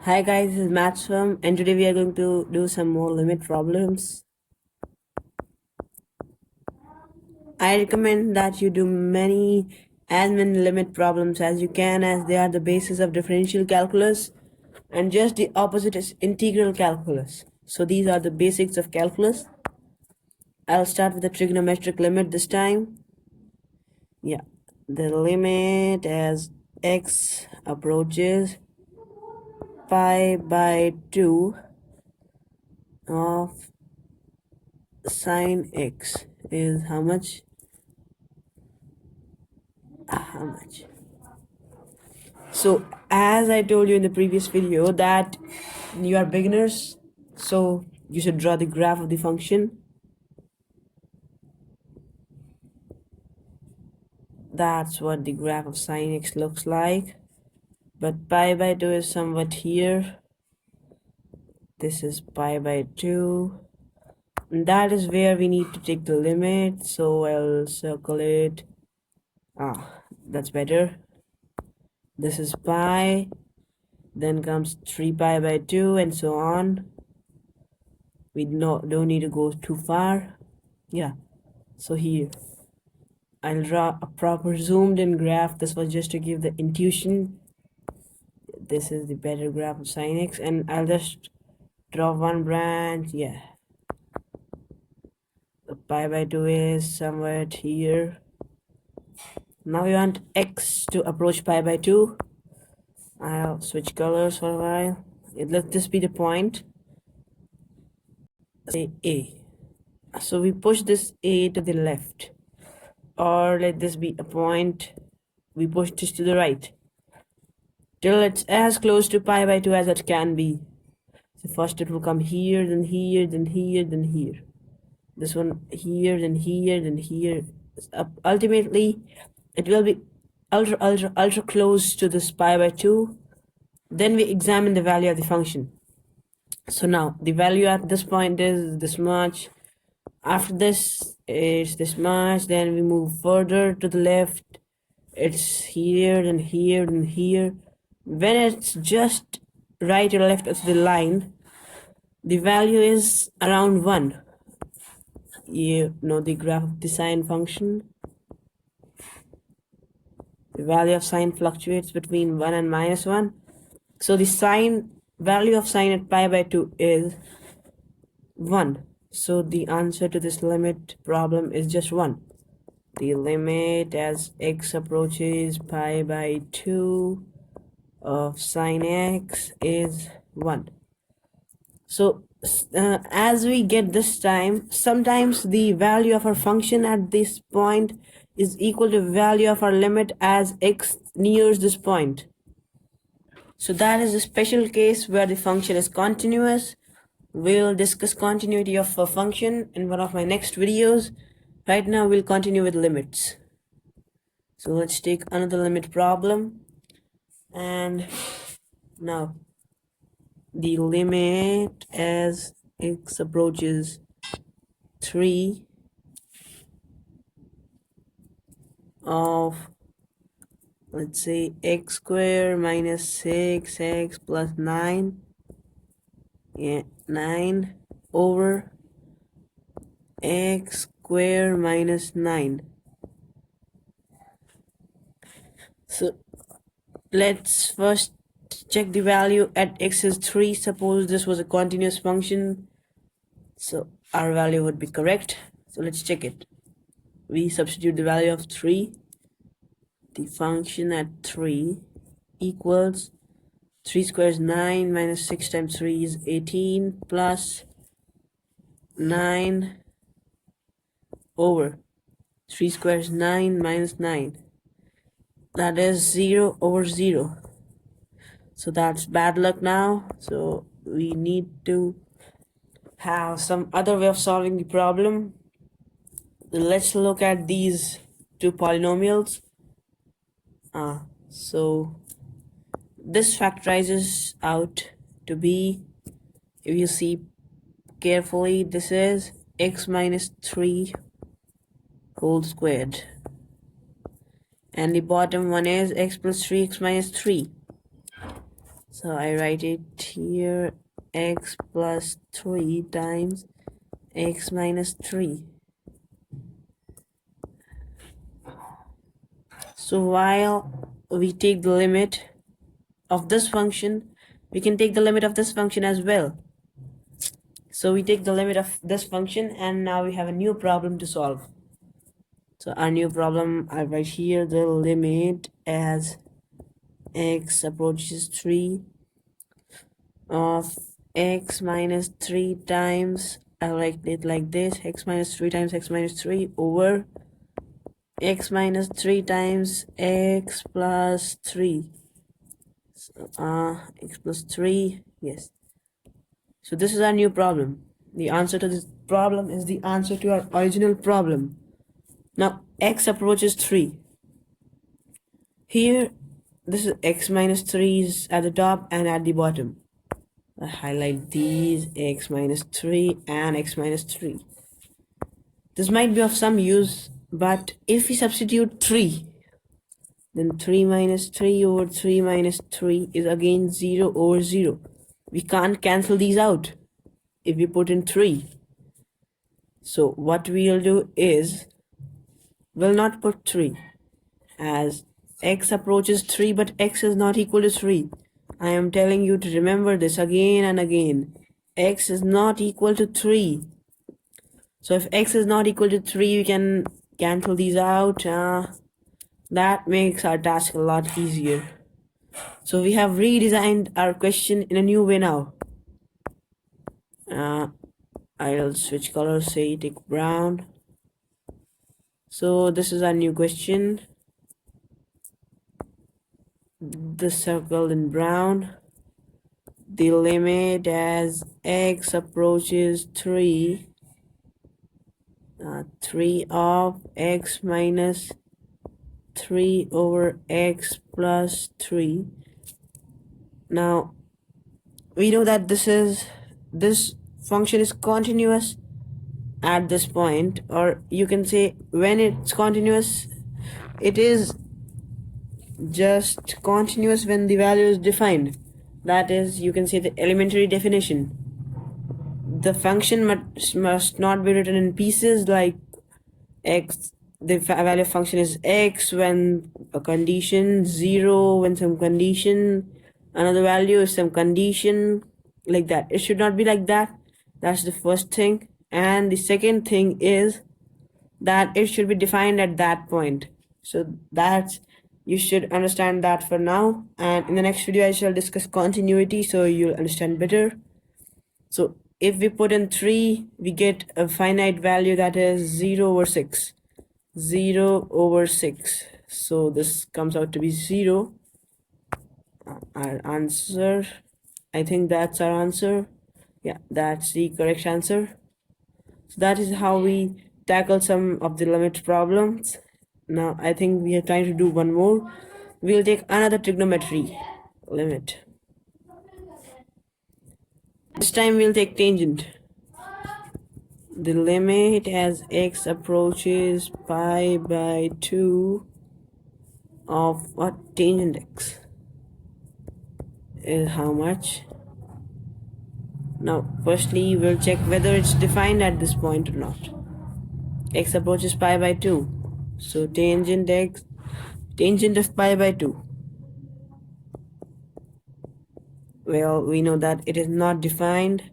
Hi guys, this is Matswam and today we are going to do some more limit problems. I recommend that you do as many limit problems as you can, as they are the basis of differential calculus and just the opposite is integral calculus. So these are the basics of calculus. I'll start with the trigonometric limit this time. Yeah, the limit as x approaches pi by 2 of sine x is how much? So as I told you in the previous video that you are beginners, so you should draw the graph of the function. That's what the graph of sine x looks like. But pi by 2 is somewhat here. This is pi by 2. And that is where we need to take the limit. So I'll circle it. That's better. This is pi. Then comes 3 pi by 2 and so on. We don't need to go too far. Yeah, so here I'll draw a proper zoomed in graph. This was just to give the intuition. This is the better graph of sine x, and I'll just draw one branch. Yeah, the pi by 2 is somewhere here. Now we want x to approach pi by 2. I'll switch colors for a while. Let this be the point. Say A. So we push this A to the left, or let this be a point. We push this to the right till it's as close to pi by 2 as it can be. So first it will come here, then here, then here, then here. This one here, then here, then here. Ultimately, it will be ultra close to this pi by 2. Then we examine the value of the function. So now the value at this point is this much. After this is this much. Then we move further to the left. It's here, then here, then here. When it's just right or left of the line, the value is around 1. You know the graph of the sine function. The value of sine fluctuates between 1 and -1. So the sine value of sine at pi by 2 is 1. So the answer to this limit problem is just 1. The limit as x approaches pi by 2 of sine x is 1. So as we get this time, sometimes the value of our function at this point is equal to value of our limit as x nears this point. So that is a special case where the function is continuous. We'll discuss continuity of a function in one of my next videos. Right now we'll continue with limits. So let's take another limit problem. And now the limit as x approaches 3 of, let's say, x squared minus 6x plus 9, 9 over x squared minus 9. So let's first check the value at x is 3. Suppose this was a continuous function, so our value would be correct. So let's check it. We substitute the value of 3. The function at 3 equals 3 squared is 9 minus 6 times 3 is 18 plus 9 over 3 squared is 9 minus 9. That is 0 over 0. So that's bad luck now. So we need to have some other way of solving the problem. Let's look at these two polynomials. So this factorizes out to be, if you see carefully, this is x minus 3 whole squared, and the bottom one is x plus 3x minus 3. So I write it here, x plus 3 times x minus 3. So while we take the limit of this function, we can take the limit of this function as well. So we take the limit of this function, and now we have a new problem to solve. So our new problem, I write here the limit as x approaches 3 of x minus 3 times, I write it like this, x minus 3 times x minus 3 over x minus 3 times x plus 3. X plus 3, yes. So this is our new problem. The answer to this problem is the answer to our original problem. Now x approaches 3. Here, this is x minus 3 is at the top and at the bottom. I highlight these, x minus 3 and x minus 3. This might be of some use, but if we substitute 3, then 3 minus 3 over 3 minus 3 is again 0 over 0. We can't cancel these out if we put in 3. So what we'll do is, we'll not put 3, as x approaches 3 but x is not equal to 3. I am telling you to remember this again and again. X is not equal to 3. So if x is not equal to 3, we can cancel these out. That makes our task a lot easier. So we have redesigned our question in a new way now. I'll switch color, say take brown. So this is our new question. The circle in brown. The limit as x approaches 3, 3 of x minus 3 over x plus 3. Now we know that this function is continuous at this point, or you can say when it's continuous, it is just continuous when the value is defined. That is, you can say the elementary definition. The function must not be written in pieces like x, the value of function is x when a condition, 0 when some condition, another value is some condition, like that. It should not be like that. That's the first thing. And the second thing is that it should be defined at that point. So that's, you should understand that for now, and in the next video I shall discuss continuity so you'll understand better. So if we put in 3, we get a finite value that is 0 over 6. 0 over 6. So this comes out to be 0. Our answer, I think that's our answer. Yeah, that's the correct answer. So that is how we tackle some of the limit problems. Now I think we are trying to do one more. We'll take another trigonometry limit. This time we'll take tangent. The limit as x approaches pi by 2 of what tangent x is how much. Now firstly we'll check whether it's defined at this point or not. X approaches pi by 2, so tangent x, tangent of pi by 2. Well, we know that it is not defined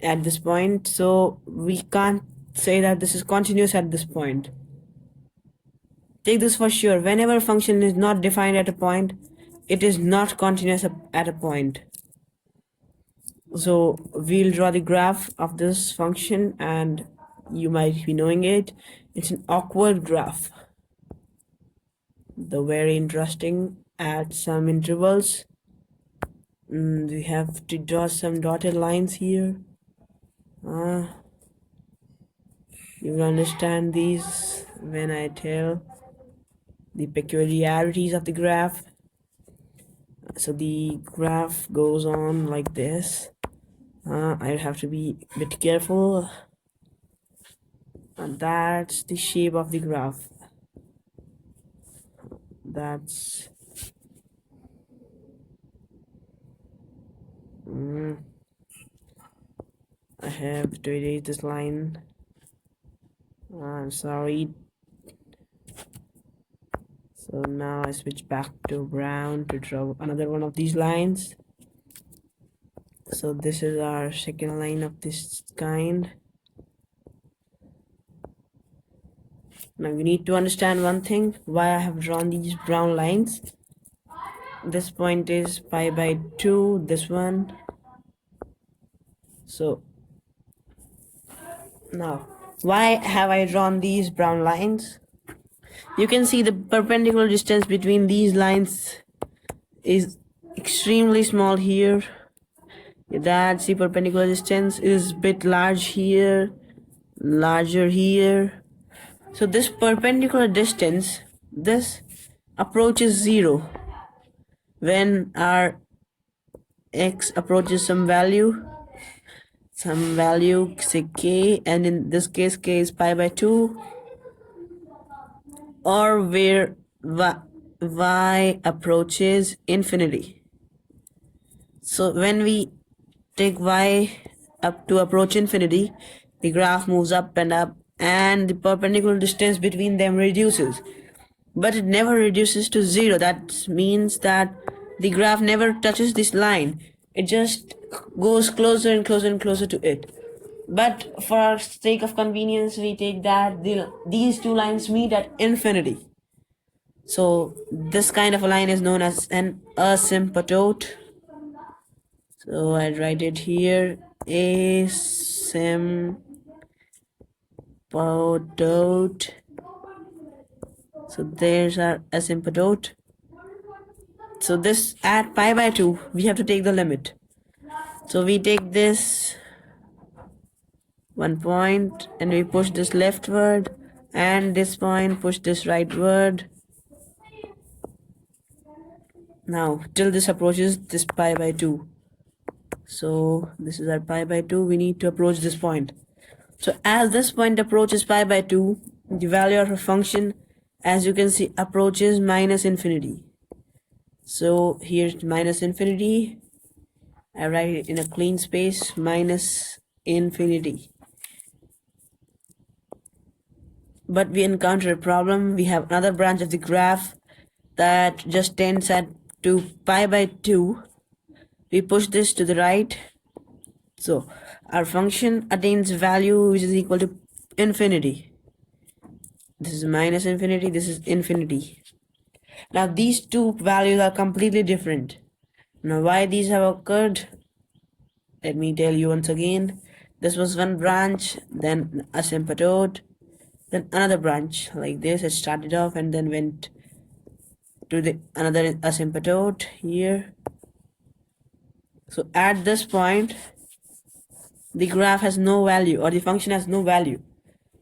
at this point, so we can't say that this is continuous at this point. Take this for sure, whenever a function is not defined at a point, it is not continuous at a point. So we'll draw the graph of this function, and you might be knowing it. It's an awkward graph, though very interesting at some intervals. We have to draw some dotted lines here. You will understand these when I tell the peculiarities of the graph. So the graph goes on like this. I have to be a bit careful. And that's the shape of the graph. That's I have to erase this line. I'm sorry. So now I switch back to brown to draw another one of these lines. So this is our second line of this kind. Now we need to understand one thing, why I have drawn these brown lines. This point is pi by 2, this one. So now why have I drawn these brown lines? You can see the perpendicular distance between these lines is extremely small here. That's the perpendicular distance is bit large here, larger here. So this perpendicular distance, this approaches 0 when our x approaches some value, say k, and in this case k is pi by 2, or where y approaches infinity. So when we take y up to approach infinity, the graph moves up and up and the perpendicular distance between them reduces, but it never reduces to 0. That means that the graph never touches this line, it just goes closer and closer and closer to it. But for sake of convenience, we take that these two lines meet at infinity. So this kind of a line is known as an asymptote. So I write it here, asymptote. So there's our asymptote. So this at pi by 2, we have to take the limit. So we take this one point and we push this leftward, and this point push this rightward. Now till this approaches this pi by 2. So this is our pi by 2, we need to approach this point. So as this point approaches pi by 2, the value of a function, as you can see, approaches minus infinity. So here's minus infinity. I write it in a clean space, minus infinity. But we encounter a problem. We have another branch of the graph that just tends to pi by 2. We push this to the right. So our function attains value which is equal to infinity. This is minus infinity, this is infinity. Now these two values are completely different. Now why these have occurred? Let me tell you once again. This was one branch, then asymptote, then another branch like this. It started off and then went to the another asymptote here. So at this point, the graph has no value, or the function has no value.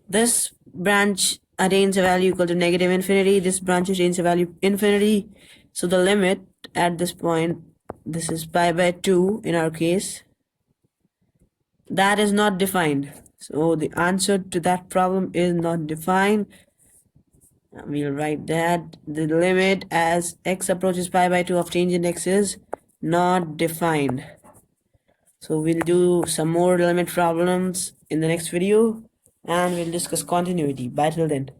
This branch attains a value equal to negative infinity. This branch attains a value infinity. So the limit at this point, this is pi by 2 in our case, that is not defined. So the answer to that problem is not defined. We'll write that the limit as x approaches pi by 2 of tangent x is not defined. So we'll do some more limit problems in the next video, and we'll discuss continuity. Bye till then.